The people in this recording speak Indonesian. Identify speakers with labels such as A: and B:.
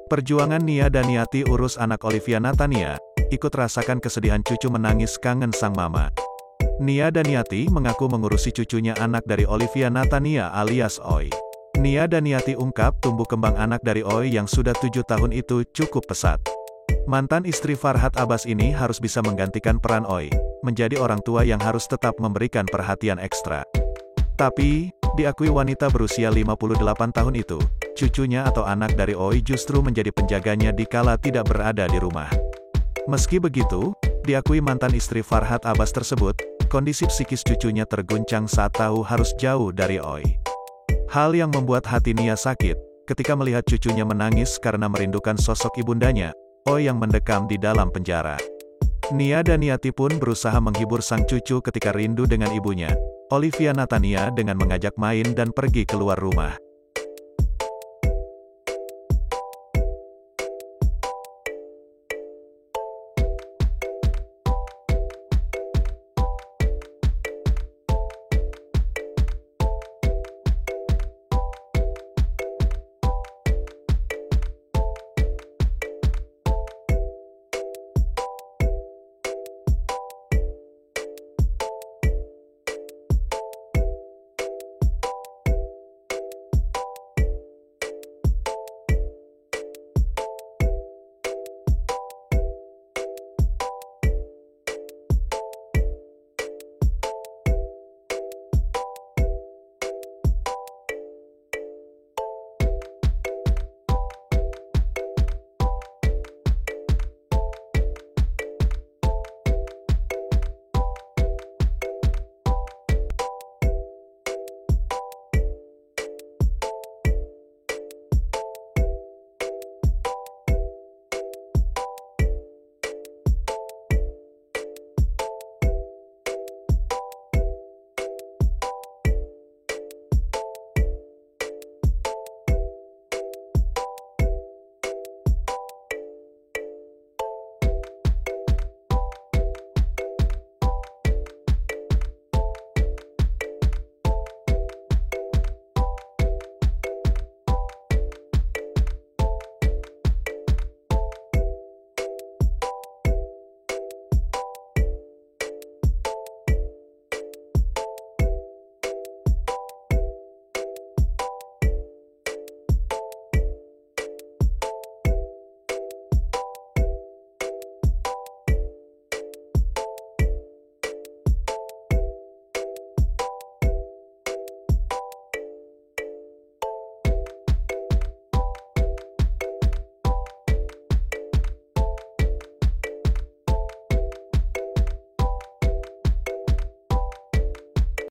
A: Perjuangan Nia Daniati urus anak Olivia Natania, ikut rasakan kesedihan cucu menangis kangen sang mama. Nia Daniati mengaku mengurusi cucunya anak dari Olivia Natania alias Oi. Nia Daniati ungkap tumbuh kembang anak dari Oi yang sudah 7 tahun itu cukup pesat. Mantan istri Farhad Abbas ini harus bisa menggantikan peran Oi, menjadi orang tua yang harus tetap memberikan perhatian ekstra. Tapi, diakui wanita berusia 58 tahun itu, cucunya atau anak dari Oi justru menjadi penjaganya dikala tidak berada di rumah. Meski begitu, diakui mantan istri Farhad Abbas tersebut, kondisi psikis cucunya terguncang saat tahu harus jauh dari Oi. Hal yang membuat hati Nia sakit, ketika melihat cucunya menangis karena merindukan sosok ibundanya, Oi yang mendekam di dalam penjara. Nia Daniati pun berusaha menghibur sang cucu ketika rindu dengan ibunya, Olivia Natania dengan mengajak main dan pergi keluar rumah.